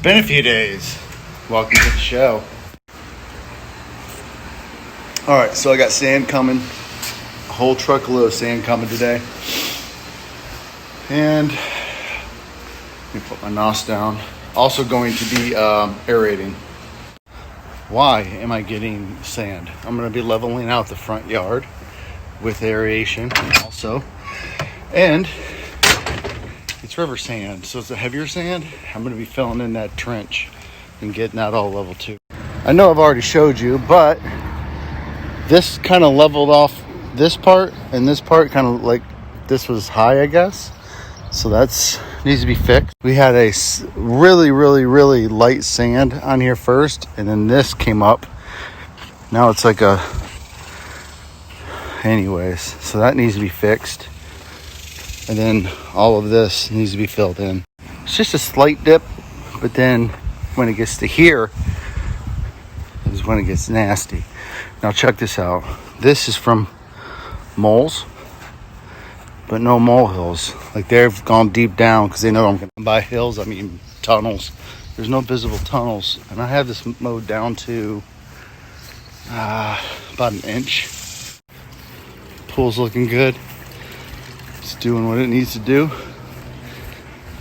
been a few days. Welcome to the show. Alright, so I got sand coming. A whole truckload of sand coming today. And let me put my NOS down. Also going to be aerating. Why am I getting sand? I'm going to be leveling out the front yard with aeration also. And it's river sand, so it's a heavier sand. I'm going to be filling in that trench and getting that all level too. I know I've already showed you, but this kind of leveled off this part, and this part kind of like this was high, I guess. So that's needs to be fixed. We had a really light sand on here first, and then this came up. Now it's like a... Anyways, so that needs to be fixed. And then all of this needs to be filled in. It's just a slight dip, but then when it gets to here is when it gets nasty. Now check this out. This is from moles, but no molehills. Like they've gone deep down because they know I'm gonna buy hills. I mean tunnels. There's no visible tunnels, and I have this mowed down to about an inch. Pool's looking good. It's doing what it needs to do.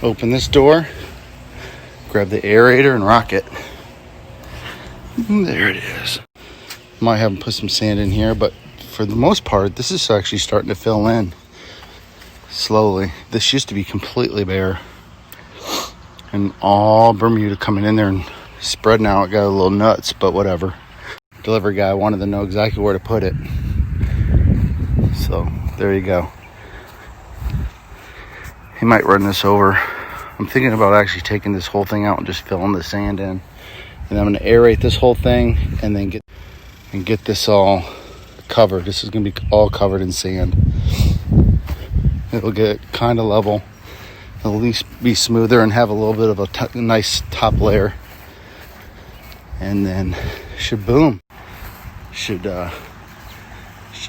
Open this door, grab the aerator, and rock it. And there it is. Might have them put some sand in here, but for the most part, this is actually starting to fill in slowly. This used to be completely bare, and all Bermuda coming in there and spreading out. Got a little nuts, but whatever. Delivery guy wanted to know exactly where to put it, so there you go. He might run this over. I'm thinking about actually taking this whole thing out and just filling the sand in, and I'm going to aerate this whole thing and then get this all covered. This is going to be all covered in sand. It'll get kind of level, at least be smoother, and have a little bit of a nice top layer, and then should boom. Should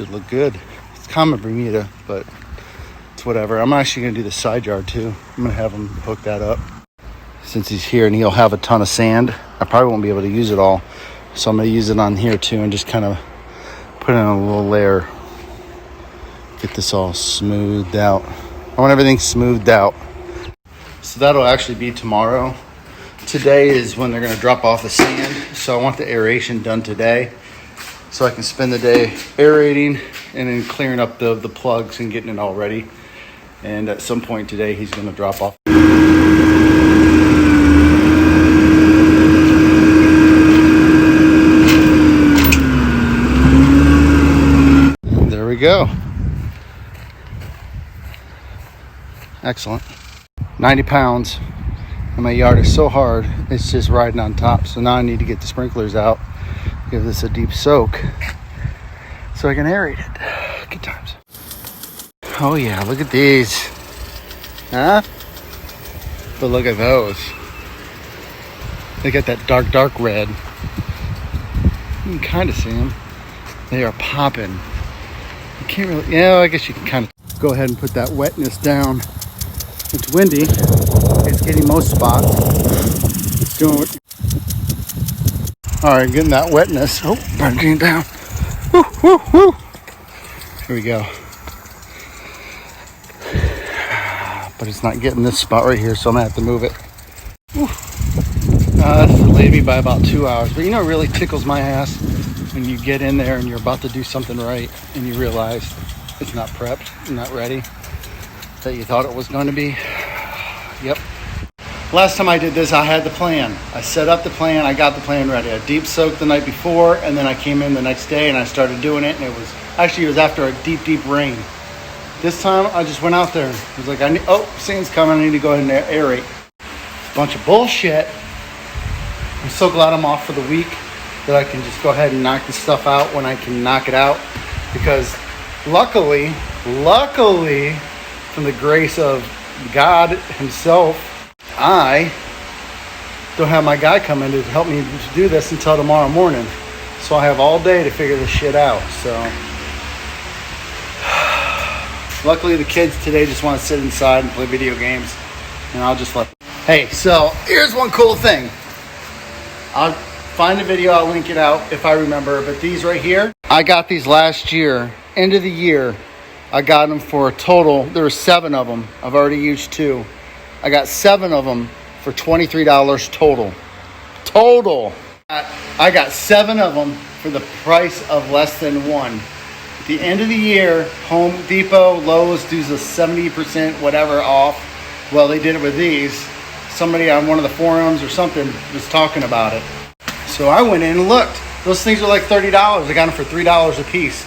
look good. It's common Bermuda, but it's whatever. I'm actually going to do the side yard too. I'm going to have him hook that up since he's here, and he'll have a ton of sand. I probably won't be able to use it all, so I'm going to use it on here too and just kind of put in a little layer. Get this all smoothed out. I want everything smoothed out. So that'll actually be tomorrow. Today is when they're going to drop off the sand, so I want the aeration done today so I can spend the day aerating and then clearing up the plugs and getting it all ready. And at some point today, he's going to drop off. There we go. Excellent. 90 pounds. And my yard is so hard, it's just riding on top. So now I need to get the sprinklers out, give this a deep soak so I can aerate it. Good times. Oh yeah, look at these. Huh? But look at those. They got that dark red. You can kind of see them. They are popping. You can't really, yeah, I guess you can kind of go ahead and put that wetness down. It's windy. It's getting most spots. It's doing what... Alright, getting that wetness. Oh, burning down. Woo, woo, woo. Here we go. But it's not getting this spot right here, so I'm going to have to move it. This delayed me by about 2 hours. But you know, it really tickles my ass when you get in there and you're about to do something right and you realize it's not prepped, not ready, that you thought it was going to be. Yep. Last time I did this, I had the plan. I set up the plan. I got the plan ready. I deep soaked the night before, and then I came in the next day and I started doing it. And it was after a deep rain. This time I just went out there. It was like, sand's coming. I need to go ahead and aerate. Bunch of bullshit. I'm so glad I'm off for the week that I can just go ahead and knock this stuff out when I can knock it out. Because luckily, from the grace of God himself, I don't have my guy come in to help me to do this until tomorrow morning. So I have all day to figure this shit out. So luckily the kids today just want to sit inside and play video games, and I'll just let them. Hey, so here's one cool thing. I'll find the video, I'll link it out if I remember, but these right here, I got these last year, end of the year. I got them for a total, there were 7 of them. I've already used 2. I got 7 of them for $23 total. Total. I got 7 of them for the price of less than 1. At the end of the year, Home Depot, Lowe's does a 70% whatever off. Well, they did it with these. Somebody on one of the forums or something was talking about it. So I went in and looked. Those things are like $30. I got them for $3 a piece.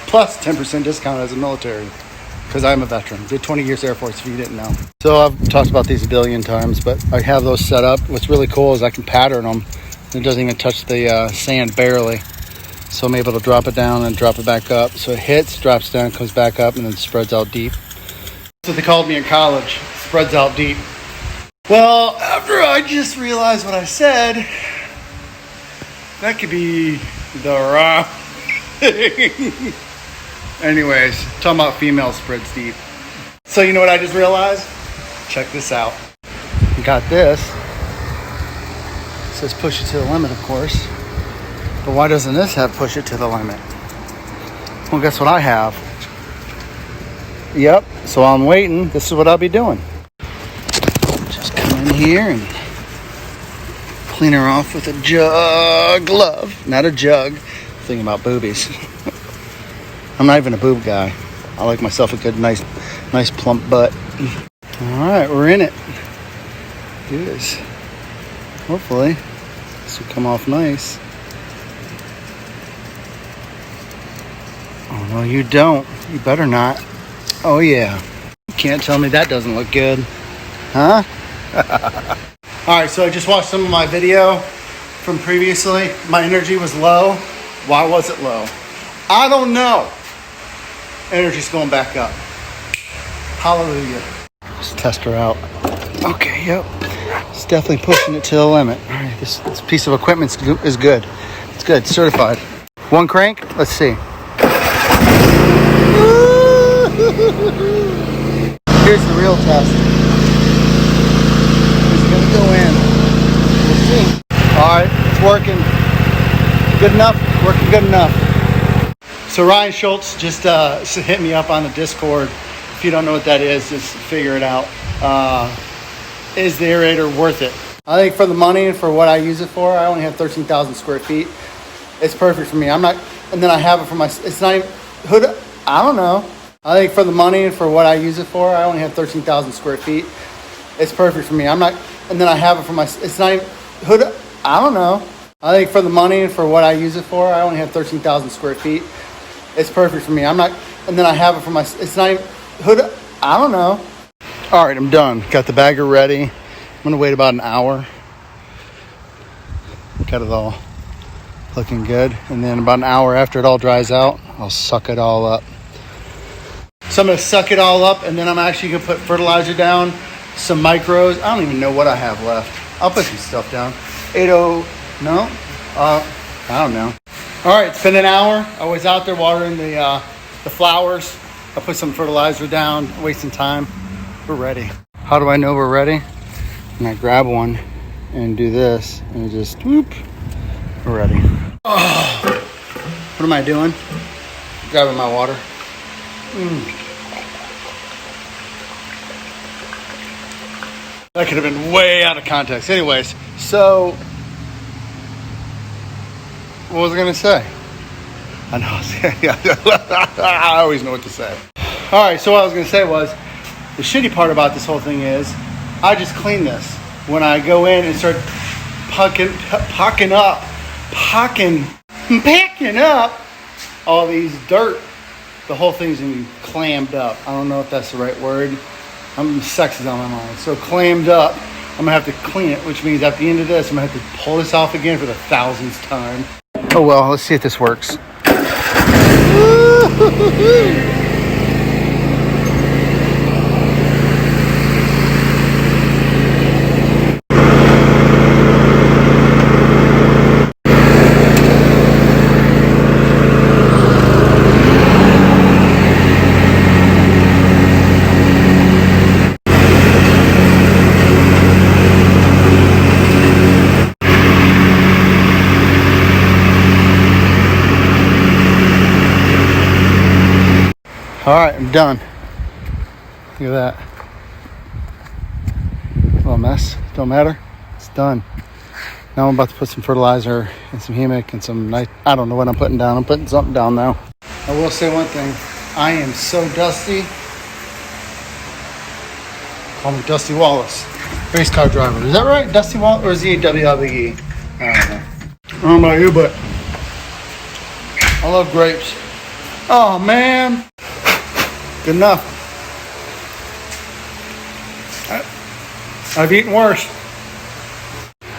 Plus 10% discount as a military. Because I'm a veteran. Did 20 years Air Force, if you didn't know. So I've talked about these a billion times, but I have those set up. What's really cool is I can pattern them. It doesn't even touch the sand barely. So I'm able to drop it down and drop it back up. So it hits, drops down, comes back up, and then spreads out deep. That's what they called me in college. Spreads out deep. Well, after I just realized what I said, that could be the wrong thing. Anyways, talking about female spreads deep. So you know what I just realized? Check this out. Got this. It says push it to the limit, of course. But why doesn't this have push it to the limit? Well, guess what I have? Yep, so I'm waiting. This is what I'll be doing. Just come in here and clean her off with a jug glove. Not a jug. Thinking about boobies. I'm not even a boob guy. I like myself a good, nice plump butt. All right, we're in it. Do this. Hopefully, this will come off nice. Oh, no, you don't. You better not. Oh, yeah. You can't tell me that doesn't look good. Huh? All right, so I just watched some of my video from previously. My energy was low. Why was it low? I don't know. Energy's going back up. Hallelujah. Just test her out. Okay, yep. It's definitely pushing it to the limit. All right, this piece of equipment is good. It's good, certified. One crank, let's see. Here's the real test. It's gonna go in. We'll see. All right, it's working. Good enough, working good enough. So Ryan Schultz just hit me up on the Discord. If you don't know what that is, just figure it out. Is the aerator worth it? I think for the money and for what I use it for, I only have 13,000 square feet. It's perfect for me. I'm not, and then I have it for my, it's not even, I don't know. I think for the money and for what I use it for, I only have 13,000 square feet. It's perfect for me. I'm not, and then I have it for my, it's not even, I don't know. I think for the money and for what I use it for, I only have 13,000 square feet. It's perfect for me. I'm not, and then I have it for my, it's not even, I don't know. All right, I'm done. Got the bagger ready. I'm gonna wait about an hour. Got it all looking good. And then about an hour after it all dries out, I'll suck it all up. So I'm gonna suck it all up, and then I'm actually gonna put fertilizer down, some micros. I don't even know what I have left. I'll put some stuff down. 80, no? I don't know. All right, it's been an hour. I was out there watering the flowers. I put some fertilizer down, wasting time. We're ready. How do I know we're ready? And I grab one and do this, and it just whoop. We're ready. Oh, what am I doing? Grabbing my water. That could have been way out of context. Anyways, so what was I gonna say? I know. I always know what to say. All right, so what I was gonna say was, the shitty part about this whole thing is, I just clean this. When I go in and start packing up all these dirt, the whole thing's gonna be clammed up. I don't know if that's the right word. Sex is on my mind. So clammed up, I'm gonna have to clean it, which means at the end of this, I'm gonna have to pull this off again for the 1000th time. Oh well, let's see if this works. All right, I'm done. Look at that. A little mess. Don't matter. It's done. Now I'm about to put some fertilizer and some humic and some night. I don't know what I'm putting down. I'm putting something down now. I will say one thing. I am so dusty. Call me Dusty Wallace. Race car driver. Is that right? Dusty Wallace? Or is he WWE? I don't know. I don't know about you, but I love grapes. Oh, man. Good enough. I've eaten worse.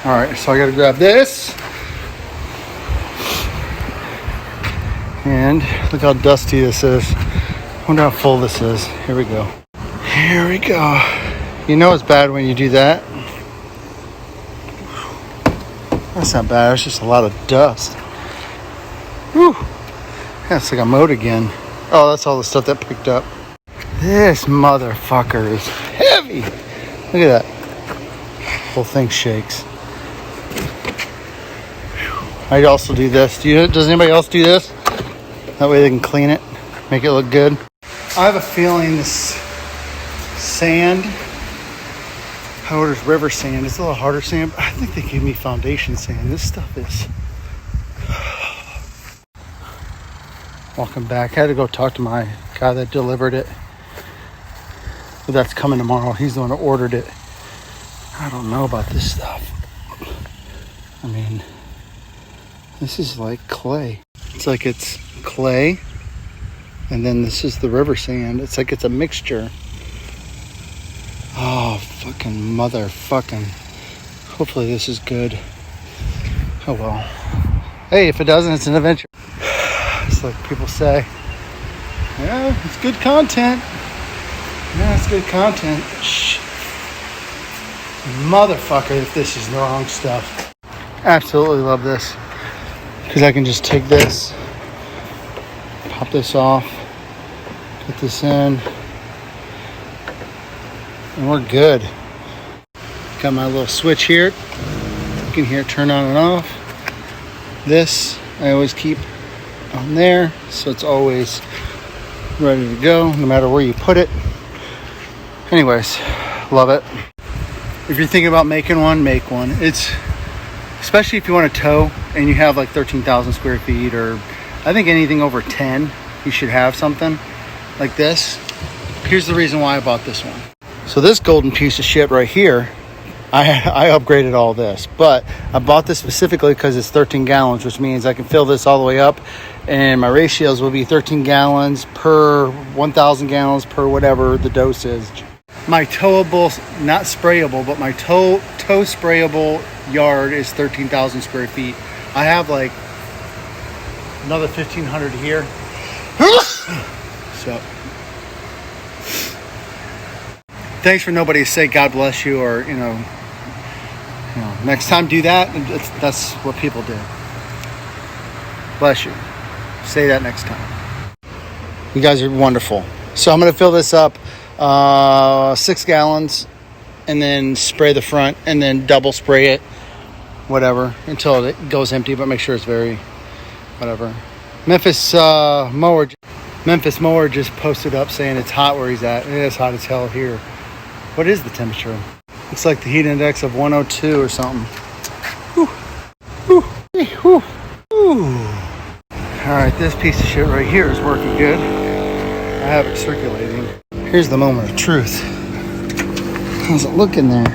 All right, so I got to grab this. And look how dusty this is. I wonder how full this is. Here we go. Here we go. You know it's bad when you do that. That's not bad. It's just a lot of dust. Whew. Yeah, it's like I mowed again. Oh, that's all the stuff that picked up. This motherfucker is heavy. Look at that. Whole thing shakes. I also do this. Does anybody else do this? That way they can clean it, make it look good. I have a feeling this sand, I ordered river sand. It's a little harder sand, but I think they gave me foundation sand. This stuff is... Walking back, I had to go talk to my guy that delivered it. But that's coming tomorrow. He's the one that ordered it. I don't know about this stuff. I mean, this is like clay. It's like it's clay, and then this is the river sand. It's like it's a mixture. Oh, fucking motherfucking. Hopefully this is good. Oh well. Hey, if it doesn't, it's an adventure. It's like people say, yeah, it's good content. Yeah, it's good content. Shh. Motherfucker, if this is the wrong stuff. Absolutely love this. Because I can just take this, pop this off, put this in, and we're good. Got my little switch here. You can hear it turn on and off. This I always keep on there, so it's always ready to go, no matter where you put it. Anyways, love it. If you're thinking about making one, make one. It's, especially if you want to tow and you have like 13,000 square feet, or I think anything over 10, you should have something like this. Here's the reason why I bought this one. So this golden piece of shit right here, I upgraded all this, but I bought this specifically because it's 13 gallons, which means I can fill this all the way up, and my ratios will be 13 gallons per 1,000 gallons per whatever the dose is. My towable, not sprayable, but my tow sprayable yard is 13,000 square feet. I have like another 1,500 here. So thanks for nobody to say God bless you, or you know, next time do that. That's what people do. Bless you. Say that next time. You guys are wonderful. So I'm gonna fill this up 6 gallons, and then spray the front, and then double spray it, whatever, until it goes empty. But make sure it's very whatever. Memphis mower just posted up saying it's hot where he's at. It is hot as hell here. What is the temperature? It's like the heat index of 102 or something. Whew. Whew. Whew. Whew. All right, this piece of shit right here is working good. I have it circulating. Here's the moment of truth. How's it looking there?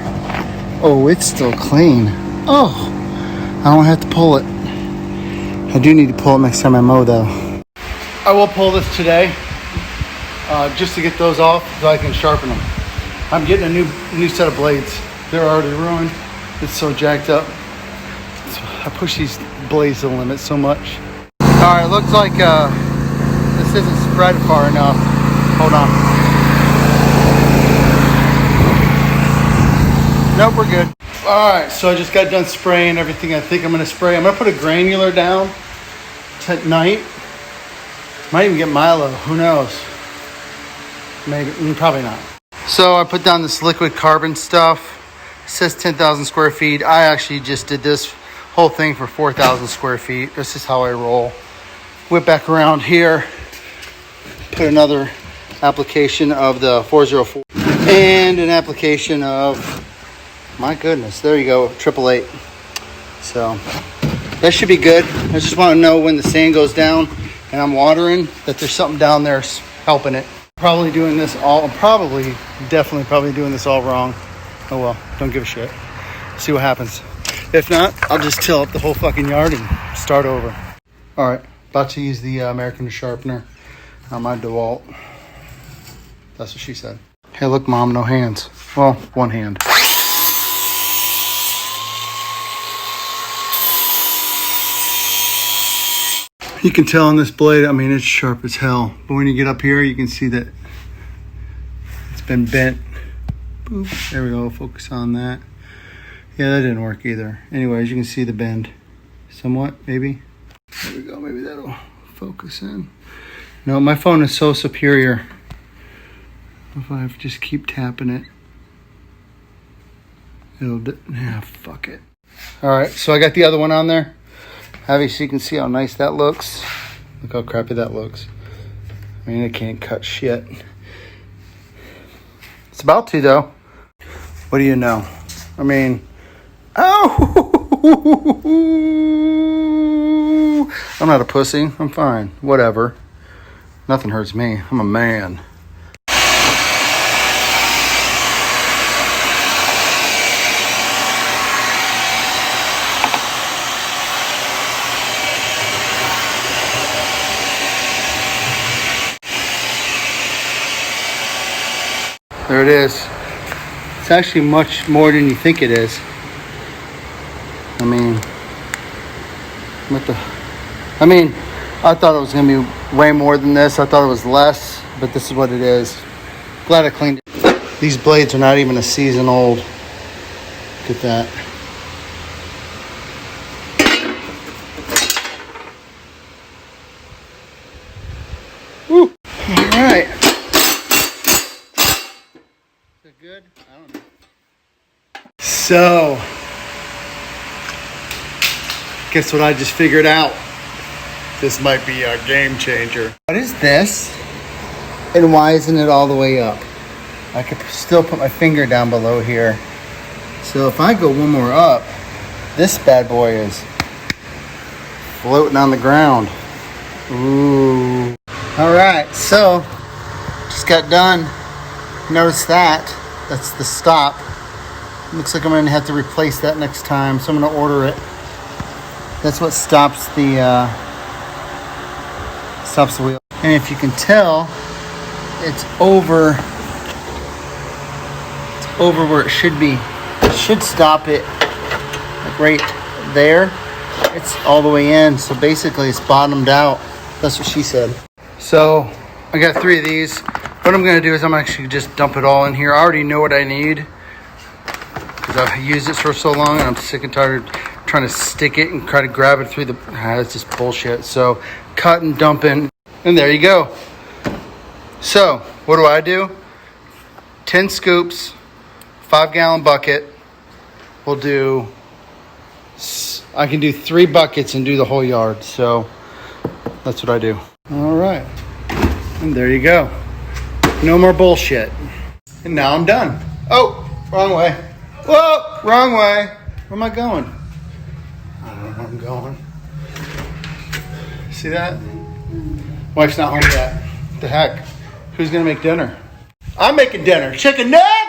Oh, it's still clean. Oh, I don't have to pull it. I do need to pull it next time I mow, though. I will pull this today, just to get those off so I can sharpen them. I'm getting a new set of blades. They're already ruined. It's so jacked up. So I push these blades to the limit so much. All right, looks like this isn't spread far enough. Hold on. Nope, we're good. All right, so I just got done spraying everything I think I'm gonna spray. I'm gonna put a granular down tonight. Might even get Milo, who knows? Maybe, probably not. So I put down this liquid carbon stuff. It says 10,000 square feet. I actually just did this whole thing for 4,000 square feet. This is how I roll. Whip back around here. Put another application of the 404 and an application of, my goodness, there you go, 888. So that should be good. I just want to know when the sand goes down and I'm watering that there's something down there helping it. Probably doing this all, definitely probably doing this all wrong. Oh well, don't give a shit. See what happens. If not, I'll just till up the whole fucking yard and start over. All right, about to use the American sharpener on my DeWalt. That's what she said. Hey, look, Mom, no hands. Well, one hand. You can tell on this blade, I mean, it's sharp as hell. But when you get up here, you can see that it's been bent. Boop. There we go, focus on that. Yeah, that didn't work either. Anyways, you can see the bend somewhat, maybe. There we go, maybe that'll focus in. No, my phone is so superior. If I just keep tapping it, fuck it. All right, so I got the other one on there. Obviously, you can see how nice that looks. Look how crappy that looks. I mean, it can't cut shit. It's about to, though. What do you know? I mean, oh! I'm not a pussy. I'm fine. Whatever. Nothing hurts me. I'm a man. There it is. It's actually much more than you think it is. I mean, I thought it was going to be way more than this. I thought it was less, but this is what it is. Glad I cleaned it. These blades are not even a season old. Look at that. Woo. All right. Good? I don't know. So, guess what I just figured out? This might be a game changer. What is this? And why isn't it all the way up? I could still put my finger down below here. So if I go one more up, this bad boy is floating on the ground. Ooh. All right, so just got done. Notice that. That's the stop. Looks like I'm going to have to replace that next time, so I'm going to order it. That's what stops the wheel. And if you can tell, it's over where it should be. It should stop it like right there. It's all the way in, so basically it's bottomed out. That's what she said. So I got 3 of these. What I'm going to do is I'm actually just dump it all in here. I already know what I need because I've used it for so long and I'm sick and tired of trying to stick it and try to grab it through the... it's just bullshit. So cut and dump in, and there you go. So what do? 10 scoops, 5-gallon bucket. I can do 3 buckets and do the whole yard. So that's what I do. All right. And there you go. No more bullshit. And now I'm done. Oh, wrong way. Whoa, wrong way. Where am I going? I don't know where I'm going. See that? Wife's not home yet. What the heck? Who's gonna make dinner? I'm making dinner. Chicken nuggets!